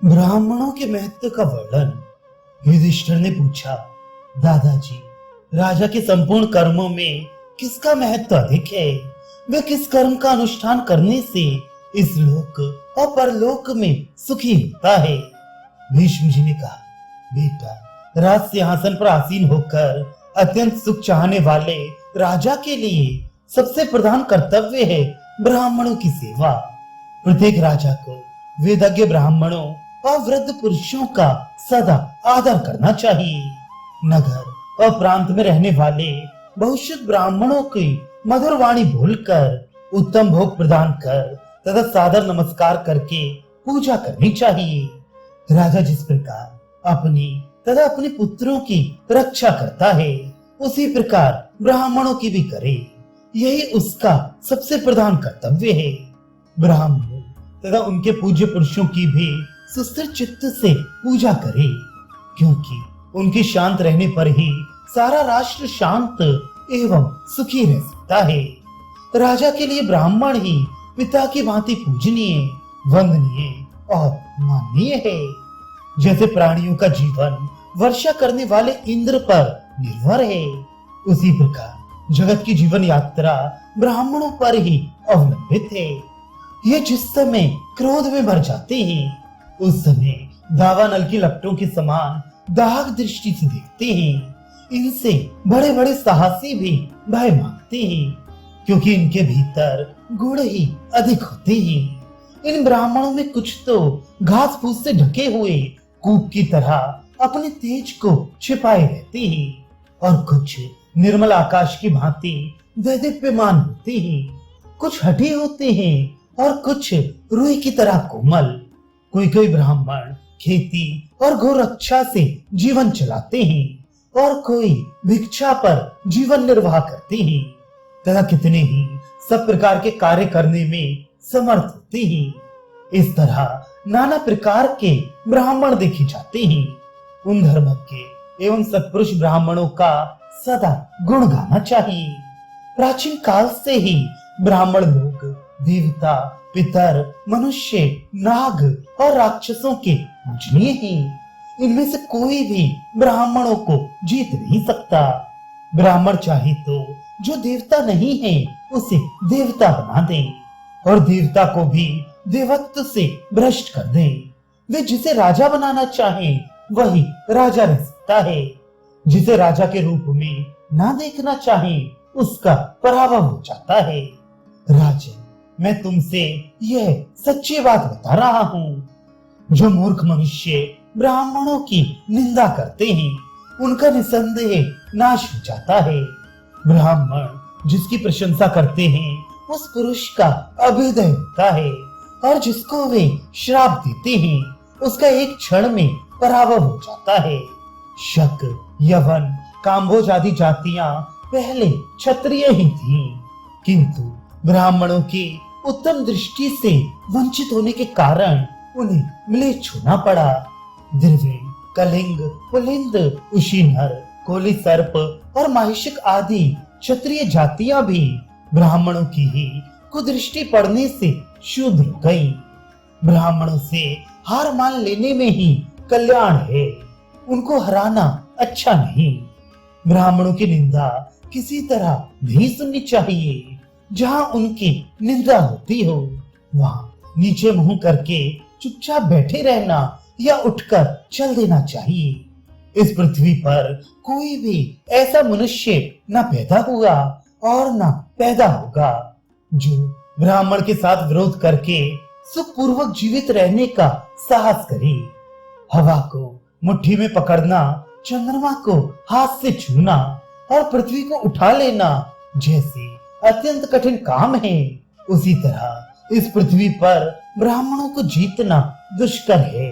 ब्राह्मणों के महत्व का वर्णन युधिष्ठिर ने पूछा। दादाजी, राजा के संपूर्ण कर्मों में किसका महत्व अधिक है? वह किस कर्म का अनुष्ठान करने से इस लोक और परलोक में सुखी होता है? भीष्म जी ने कहा, बेटा, राज सिंहासन पर आसीन होकर अत्यंत सुख चाहने वाले राजा के लिए सबसे प्रधान कर्तव्य है ब्राह्मणों की सेवा। प्रत्येक राजा को वेदज्ञ ब्राह्मणों और वृद्ध पुरुषों का सदा आदर करना चाहिए। नगर और प्रांत में रहने वाले बहुश्रुत ब्राह्मणों की मधुर वाणी बोलकर उत्तम भोग प्रदान कर तथा सादर नमस्कार करके पूजा करनी चाहिए। राजा जिस प्रकार अपनी तथा अपने पुत्रों की रक्षा करता है, उसी प्रकार ब्राह्मणों की भी करे। यही उसका सबसे प्रधान कर्तव्य है। ब्राह्मणों तथा उनके पूज्य पुरुषों की भी सुस्थिर चित्त से पूजा करे, क्योंकि उनके शांत रहने पर ही सारा राष्ट्र शांत एवं सुखी रह सकता है। राजा के लिए ब्राह्मण ही पिता की भांति पूजनीय, वंदनीय और माननीय है। जैसे प्राणियों का जीवन वर्षा करने वाले इंद्र पर निर्भर है, उसी प्रकार जगत की जीवन यात्रा ब्राह्मणों पर ही अवलंबित है। ये जिस समय क्रोध में भर जाते हैं, उस समय दावानल की लपटों के समान दाहक दृष्टि से देखते हैं। इनसे बड़े बड़े साहसी भी भय मांगते हैं, क्योंकि इनके भीतर गुण ही अधिक होते हैं। इन ब्राह्मणों में कुछ तो घास फूस से ढके हुए कूप की तरह अपने तेज को छिपाए रहते हैं, और कुछ निर्मल आकाश की भांति दैदीप्यमान होते हैं। कुछ हठी होते हैं और कुछ रुई की तरह कोमल। कोई कोई ब्राह्मण खेती और गोरक्षा से जीवन चलाते हैं, और कोई भिक्षा पर जीवन निर्वाह करते हैं, तथा कितने ही सब प्रकार के कार्य करने में समर्थ होते हैं। इस तरह नाना प्रकार के ब्राह्मण देखे जाते हैं। उन धर्मज्ञ एवं सत्पुरुष ब्राह्मणों का सदा गुण गाना चाहिए। प्राचीन काल से ही ब्राह्मण लोग देवता, पितर, मनुष्य, नाग और राक्षसों के पूजनीय हैं। इनमें से कोई भी ब्राह्मणों को जीत नहीं सकता। ब्राह्मण चाहे तो जो देवता नहीं है उसे देवता बना दे, और देवता को भी देवत्व से भ्रष्ट कर दे। वे जिसे राजा बनाना चाहे वही राजा रह सकता है। जिसे राजा के रूप में ना देखना चाहे उसका पराभव हो जाता है। राजन, मैं तुमसे यह सच्ची बात बता रहा हूँ। जो मूर्ख मनुष्य ब्राह्मणों की निंदा करते हैं, उनका निसंदेह नाश हो जाता है। ब्राह्मण जिसकी प्रशंसा करते हैं, उस पुरुष का अभ्युदय होता है, और जिसको वे श्राप देते हैं, उसका एक क्षण में पराभव हो जाता है। शक, यवन, काम्भोज आदि जातियां पहले क्षत्रिय ही थीं, किंतु ब्राह्मणों की उत्तम दृष्टि से वंचित होने के कारण उन्हें म्लेच्छ होना पड़ा। द्रविड़, कलिंग, पुलिंद, उशीनर, कोली सर्प और माहिषक आदि क्षत्रिय जातियां भी ब्राह्मणों की ही कुदृष्टि पड़ने से शूद्र हो गईं। ब्राह्मणों से हार मान लेने में ही कल्याण है, उनको हराना अच्छा नहीं। ब्राह्मणों की निंदा किसी तरह नहीं सुननी चाहिए। जहाँ उनकी निंदा होती हो, वहाँ नीचे मुंह करके चुपचाप बैठे रहना या उठकर चल देना चाहिए। इस पृथ्वी पर कोई भी ऐसा मनुष्य न पैदा हुआ और न पैदा होगा जो ब्राह्मण के साथ विरोध करके सुखपूर्वक जीवित रहने का साहस करे। हवा को मुट्ठी में पकड़ना, चंद्रमा को हाथ से छूना और पृथ्वी को उठा लेना जैसे अत्यंत कठिन काम है, उसी तरह इस पृथ्वी पर ब्राह्मणों को जीतना दुष्कर है।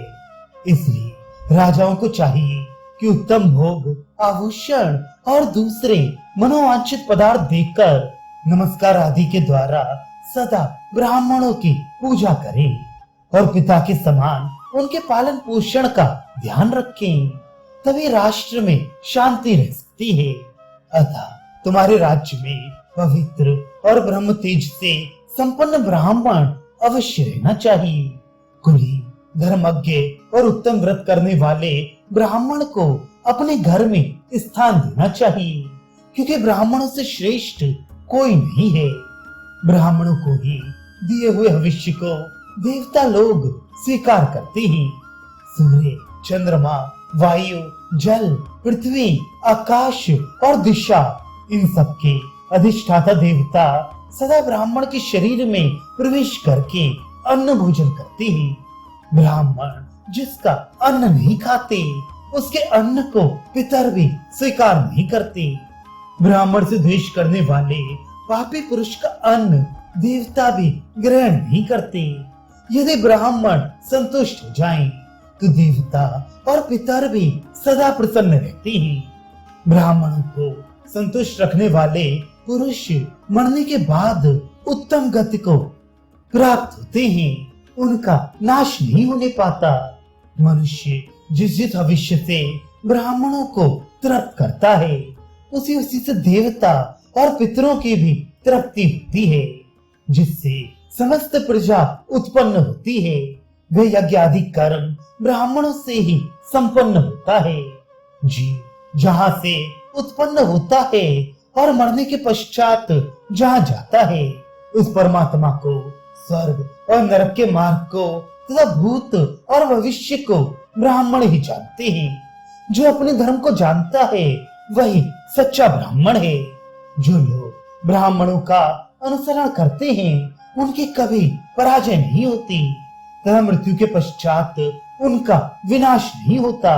इसलिए राजाओं को चाहिए कि उत्तम भोग, आभूषण और दूसरे मनोवांछित पदार्थ देकर नमस्कार आदि के द्वारा सदा ब्राह्मणों की पूजा करें, और पिता के समान उनके पालन पोषण का ध्यान रखें। तभी राष्ट्र में शांति रह सकती है। अतः तुम्हारे राज्य में पवित्र और ब्रह्म तेज से संपन्न ब्राह्मण अवश्य रहना चाहिए। कुलीन, धर्मज्ञ और उत्तम व्रत करने वाले ब्राह्मण को अपने घर में स्थान देना चाहिए, क्योंकि ब्राह्मणों से श्रेष्ठ कोई नहीं है। ब्राह्मणों को ही दिए हुए भविष्य को देवता लोग स्वीकार करते हैं। सूर्य, चंद्रमा, वायु, जल, पृथ्वी, आकाश और दिशा, इन सब के अधिष्ठाता देवता सदा ब्राह्मण के शरीर में प्रवेश करके अन्न भोजन करते हैं। ब्राह्मण जिसका अन्न नहीं खाते, उसके अन्न को पितर भी स्वीकार नहीं करते। ब्राह्मण से द्वेष करने वाले पापी पुरुष का अन्न देवता भी ग्रहण नहीं करते। यदि ब्राह्मण संतुष्ट हो जाएं, तो देवता और पितर भी सदा प्रसन्न रहते हैं। ब्राह्मणों को संतुष्ट रखने वाले पुरुष मरने के बाद उत्तम गति को प्राप्त होते हैं, उनका नाश नहीं होने पाता। मनुष्य जिस भविष्य से ब्राह्मणों को तृप्त करता है, उसी से देवता और पितरों की भी तृप्ति होती है, जिससे समस्त प्रजा उत्पन्न होती है। वे यज्ञ आदि कर्म ब्राह्मणों से ही संपन्न होता है। जीव जहाँ से उत्पन्न होता है और मरने के पश्चात जहाँ जाता है, उस परमात्मा को, स्वर्ग और नरक के मार्ग को तथा भूत और भविष्य को ब्राह्मण ही जानते हैं। जो अपने धर्म को जानता है वही सच्चा ब्राह्मण है। जो लोग ब्राह्मणों का अनुसरण करते हैं, उनकी कभी पराजय नहीं होती तथा मृत्यु के पश्चात उनका विनाश नहीं होता।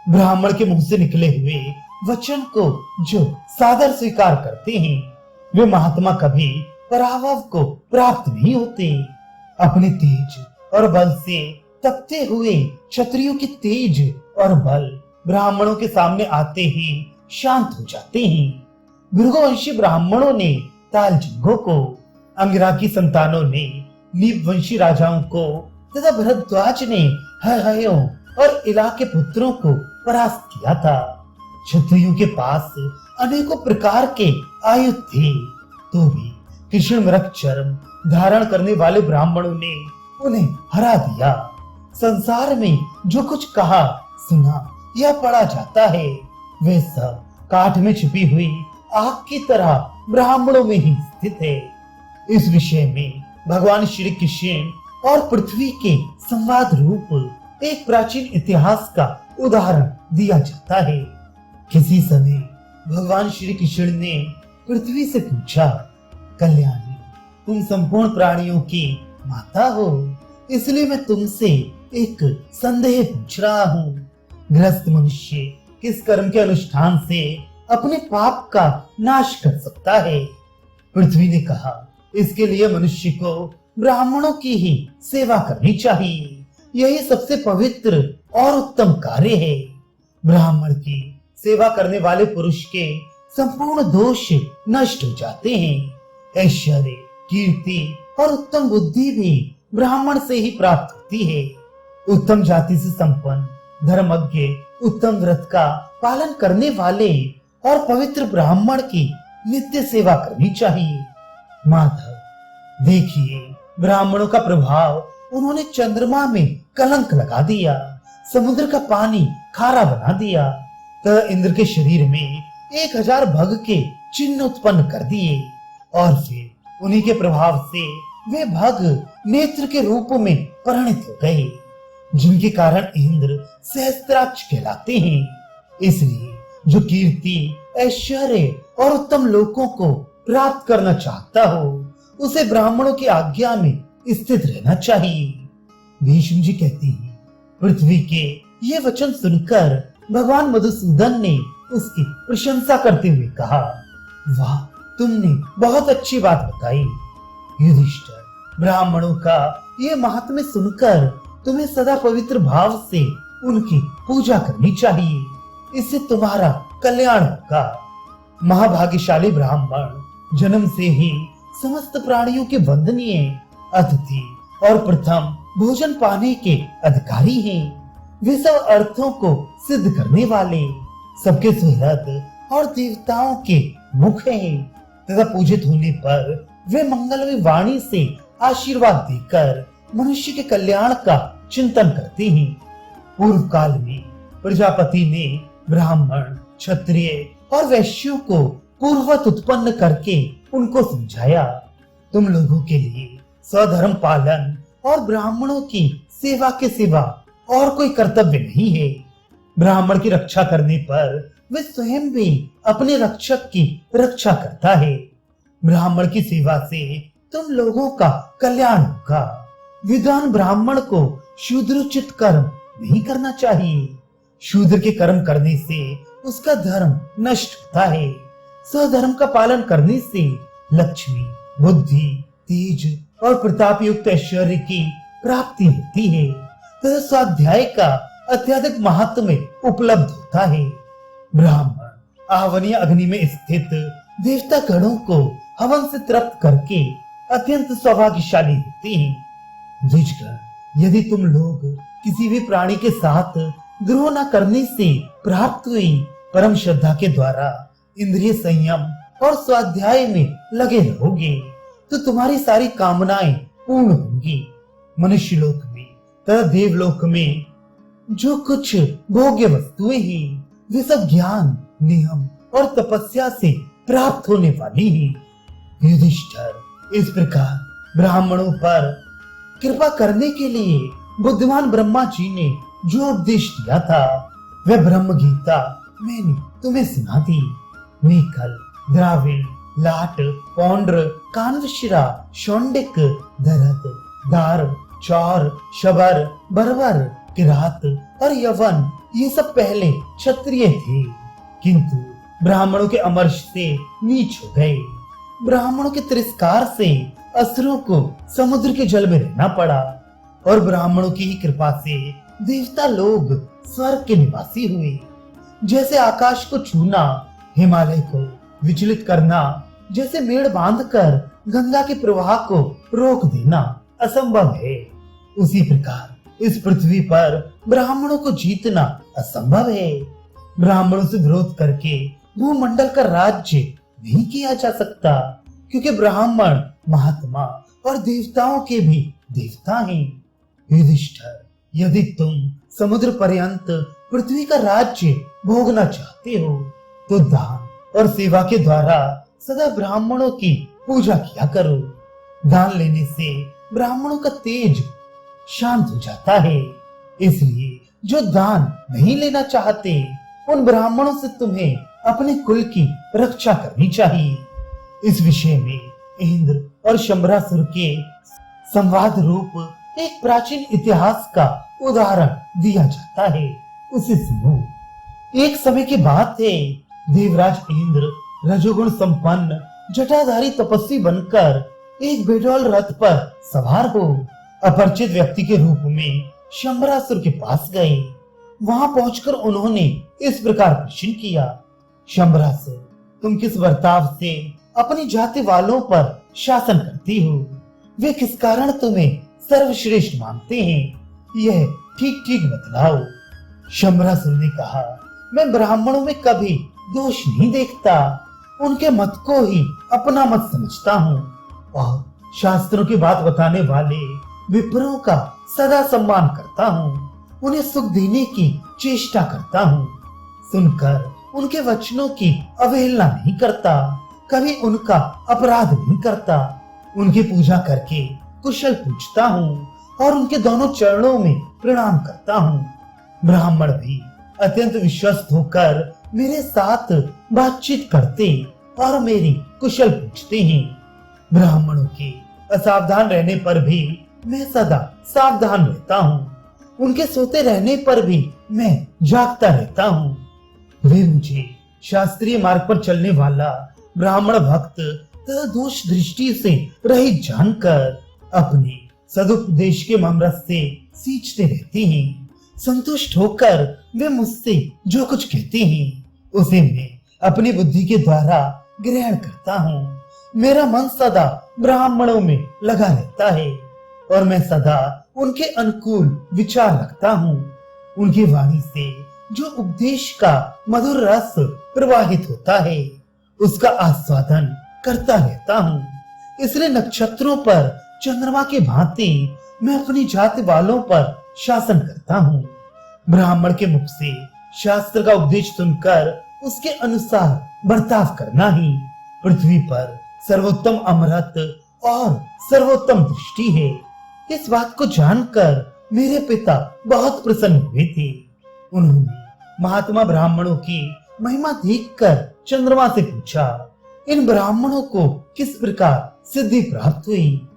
ब्राह्मण के मुंह से निकले हुए वचन को जो सादर स्वीकार करते हैं, वे महात्मा कभी पराभव को प्राप्त नहीं होते। अपने तेज और बल से तपते हुए क्षत्रियों की तेज और बल ब्राह्मणों के सामने आते ही शांत हो जाते हैं। भृगुवंशी ब्राह्मणों ने तालजंगों को, अंगिरा की संतानों ने लीप वंशी राजाओं को तथा भरद्वाज ने हययों और इला के पुत्रों को परास्त किया था। क्षत्रियों के पास अनेकों प्रकार के आयुध थे, तो भी कृष्ण मृग चर्म धारण करने वाले ब्राह्मणों ने उन्हें हरा दिया। संसार में जो कुछ कहा, सुना या पढ़ा जाता है, वे सब काठ में छिपी हुई आग की तरह ब्राह्मणों में ही स्थित है। इस विषय में भगवान श्री कृष्ण और पृथ्वी के संवाद रूप एक प्राचीन इतिहास का उदाहरण दिया जाता है। किसी समय भगवान श्री कृष्ण ने पृथ्वी से पूछा, कल्याणी, तुम संपूर्ण प्राणियों की माता हो, इसलिए मैं तुमसे एक संदेह पूछ रहा हूँ। गृहस्थ मनुष्य किस कर्म के अनुष्ठान से अपने पाप का नाश कर सकता है? पृथ्वी ने कहा, इसके लिए मनुष्य को ब्राह्मणों की ही सेवा करनी चाहिए। यही सबसे पवित्र और उत्तम कार्य है। ब्राह्मण की सेवा करने वाले पुरुष के संपूर्ण दोष नष्ट हो जाते हैं। ऐश्वर्य, कीर्ति और उत्तम बुद्धि भी ब्राह्मण से ही प्राप्त होती है। उत्तम जाति से संपन्न, धर्मज्ञ, उत्तम व्रत का पालन करने वाले और पवित्र ब्राह्मण की नित्य सेवा करनी चाहिए। माधव, देखिए, ब्राह्मणों का प्रभाव उन्होंने चंद्रमा में कलंक लगा दिया, समुद्र का पानी खारा बना दिया, तो इंद्र के शरीर में 1000 भग के चिन्ह उत्पन्न कर दिए, और फिर उन्हीं के प्रभाव से वे भग नेत्र के रूप में परिणित हो गए, जिनके कारण इंद्र सहस्त्राक्ष कहलाते हैं। इसलिए जो कीर्ति, ऐश्वर्य और उत्तम लोकों को प्राप्त करना चाहता हो, उसे ब्राह्मणों की आज्ञा में स्थित रहना चाहिए। भीष्म जी कहते हैं, पृथ्वी के ये वचन सुनकर भगवान मधुसूदन ने उसकी प्रशंसा करते हुए कहा, वाह, तुमने बहुत अच्छी बात बताई। युधिष्ठिर, ब्राह्मणों का ये महात्म्य सुनकर तुम्हें सदा पवित्र भाव से उनकी पूजा करनी चाहिए, इससे तुम्हारा कल्याण होगा। महाभाग्यशाली ब्राह्मण जन्म से ही समस्त प्राणियों के वंदनीय, अतिथि और प्रथम भोजन पाने के अधिकारी हैं। वे सब अर्थों को सिद्ध करने वाले, सबके सुहृद और देवताओं के मुख हैं तथा पूजित होने पर वे मंगलमय वाणी से आशीर्वाद देकर मनुष्य के कल्याण का चिंतन करते हैं। पूर्व काल में प्रजापति ने ब्राह्मण, क्षत्रिय और वैश्यों को पूर्ववत उत्पन्न करके उनको समझाया, तुम लोगों के लिए स्वधर्म पालन और ब्राह्मणों की सेवा के सिवा और कोई कर्तव्य नहीं है। ब्राह्मण की रक्षा करने पर वे स्वयं भी अपने रक्षक की रक्षा करता है। ब्राह्मण की सेवा से तुम लोगों का कल्याण होगा। विद्वान ब्राह्मण को शूद्रोचित कर्म नहीं करना चाहिए। शूद्र के कर्म करने से उसका धर्म नष्ट होता है। स्वधर्म का पालन करने से लक्ष्मी, बुद्धि, तेज और प्रताप युक्त ऐश्वर्य की प्राप्ति होती है तथा स्वाध्याय का अत्यधिक महात्म्य उपलब्ध होता है। ब्राह्मण आहवनीय अग्नि में स्थित देवता गणों को हवन से तृप्त करके अत्यंत सौभाग्यशाली होते हैं। द्विजगण, यदि तुम लोग किसी भी प्राणी के साथ द्रोह न करने से प्राप्त हुई परम श्रद्धा के द्वारा इंद्रिय संयम और स्वाध्याय में लगे रहोगे तो तुम्हारी सारी कामनाएं पूर्ण होंगी। मनुष्य लोक में तथा देवलोक में जो कुछ भोग्य वस्तुएं हैं वे सब ज्ञान, नियम और तपस्या से प्राप्त होने वाली हैं। युधिष्ठिर, इस प्रकार ब्राह्मणों पर कृपा करने के लिए बुद्धिमान ब्रह्मा जी ने जो उपदेश दिया था वह ब्रह्म गीता मैंने तुम्हें सुना दी। मेखल, द्राविड़, लाट, पौंड्र, कान्वशिरा, शौंडिक, दरद, दार, चौर, शबर, बर्बर, किरात और यवन ये सब पहले क्षत्रिय थे, किंतु ब्राह्मणों के अमर्ष से नीच हो गए। ब्राह्मणों के तिरस्कार से असुरों को समुद्र के जल में रहना पड़ा और ब्राह्मणों की ही कृपा से देवता लोग स्वर्ग के निवासी हुए। जैसे आकाश को छूना हिमालय को विचलित करना, जैसे मेड़ बांधकर गंगा के प्रवाह को रोक देना असंभव है, उसी प्रकार इस पृथ्वी पर ब्राह्मणों को जीतना असंभव है। ब्राह्मणों से विरोध करके भूमंडल का राज्य नहीं किया जा सकता, क्योंकि ब्राह्मण महात्मा और देवताओं के भी देवता हैं। युधिष्ठिर, यदि तुम समुद्र पर्यंत पृथ्वी का राज्य भोगना चाहते हो तो दान और सेवा के द्वारा सदा ब्राह्मणों की पूजा किया करो। दान लेने से ब्राह्मणों का तेज शांत हो जाता है, इसलिए जो दान नहीं लेना चाहते उन ब्राह्मणों से तुम्हें अपने कुल की रक्षा करनी चाहिए। इस विषय में इंद्र और शंबरासुर के संवाद रूप एक प्राचीन इतिहास का उदाहरण दिया जाता है, उसे सुनो। एक समय की बात है, देवराज इंद्र रजोगुण संपन्न जटाधारी तपस्वी बनकर एक बेडौल रथ पर सवार हो अपरिचित व्यक्ति के रूप में शंबरासुर के पास गए। वहां पहुंचकर उन्होंने इस प्रकार प्रश्न किया, शंबरासुर, तुम किस बर्ताव से अपनी जाति वालों पर शासन करती हो? वे किस कारण तुम्हें सर्वश्रेष्ठ मानते हैं? यह ठीक ठीक बतलाओ। शंबरासुर ने कहा, मैं ब्राह्मणों में कभी दोष नहीं देखता, उनके मत को ही अपना मत समझता हूँ और शास्त्रों की बात बताने वाले विप्रों का सदा सम्मान करता हूँ, उन्हें सुख देने की चेष्टा करता हूँ। सुनकर उनके वचनों की अवहेलना नहीं करता, कभी उनका अपराध नहीं करता, उनकी पूजा करके कुशल पूछता हूँ और उनके दोनों चरणों में प्रणाम करता हूँ। ब्राह्मण भी अत्यंत विश्वस्त होकर मेरे साथ बातचीत करते और मेरी कुशल पूछते हैं। ब्राह्मणों के असावधान रहने पर भी मैं सदा सावधान रहता हूँ, उनके सोते रहने पर भी मैं जागता रहता हूँ। वे मुझे शास्त्रीय मार्ग पर चलने वाला ब्राह्मण भक्त तथा दोष दृष्टि से रहित जानकर अपने सदुपदेश के ममरस से सींचते रहते हैं। संतुष्ट होकर वे मुझसे जो कुछ कहते हैं उसे मैं अपनी बुद्धि के द्वारा ग्रहण करता हूँ। मेरा मन सदा ब्राह्मणों में लगा रहता है और मैं सदा उनके अनुकूल विचार रखता हूँ। उनकी वाणी से जो उपदेश का मधुर रस प्रवाहित होता है उसका आस्वादन करता रहता हूँ। इसलिए नक्षत्रों पर चंद्रमा के भांति मैं अपनी जाति वालों पर शासन करता हूँ। ब्राह्मण के मुख से शास्त्र का उपदेश सुनकर उसके अनुसार बर्ताव करना ही पृथ्वी पर सर्वोत्तम अमृत और सर्वोत्तम दृष्टि है। इस बात को जानकर मेरे पिता बहुत प्रसन्न हुए थे। उन्होंने महात्मा ब्राह्मणों की महिमा देखकर चंद्रमा से पूछा, इन ब्राह्मणों को किस प्रकार सिद्धि प्राप्त हुई?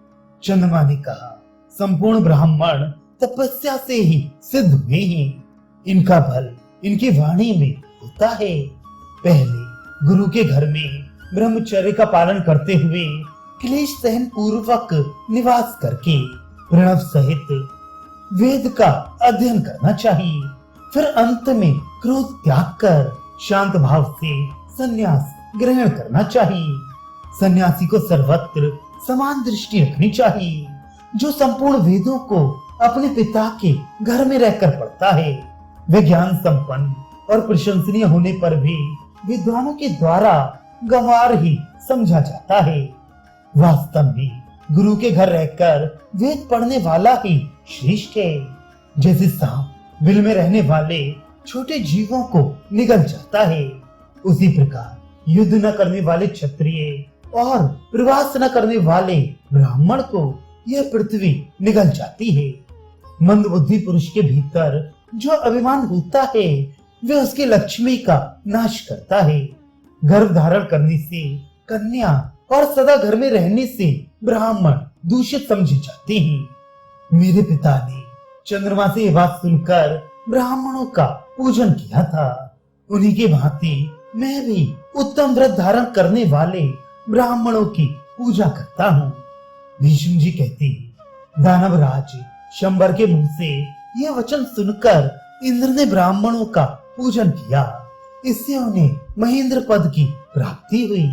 चंद्रमा ने कहा, संपूर्ण ब्राह्मण तपस्या से ही सिद्ध हुए हैं। इनका बल इनकी वाणी में होता है। पहले गुरु के घर में ब्रह्मचर्य का पालन करते हुए क्लेश सहन पूर्वक निवास करके प्रणव सहित वेद का अध्ययन करना चाहिए। फिर अंत में क्रोध त्याग कर शांत भाव से संन्यास ग्रहण करना चाहिए। सन्यासी को सर्वत्र समान दृष्टि रखनी चाहिए, जो संपूर्ण वेदों को अपने पिता के घर में रहकर पढ़ता है। वे ज्ञान संपन्न और प्रशंसनीय होने पर भी विद्वानों के द्वारा गंवार ही समझा जाता है। वास्तव में गुरु के घर रहकर वेद पढ़ने वाला ही श्रेष्ठ है। जैसे सांप बिल में रहने वाले छोटे जीवों को निगल जाता है, उसी प्रकार युद्ध न करने वाले क्षत्रिय और प्रवास न करने वाले ब्राह्मण को यह पृथ्वी निगल जाती है। मंद बुद्धि पुरुष के भीतर जो अभिमान होता है, वे उसकी लक्ष्मी का नाश करता है। गर्भ धारण करने से कन्या और सदा घर में रहने से ब्राह्मण दूषित समझे जाते हैं। मेरे पिता ने चंद्रमा से यह बात सुनकर ब्राह्मणों का पूजन किया था। उन्हीं के भांति मैं भी उत्तम व्रत धारण करने वाले ब्राह्मणों की पूजा करता हूँ। भीष्म जी कहते हैं, दानवराज शंबर के मुंह से यह वचन सुनकर इंद्र ने ब्राह्मणों का पूजन किया। इससे उन्हें महेंद्र पद की प्राप्ति हुई।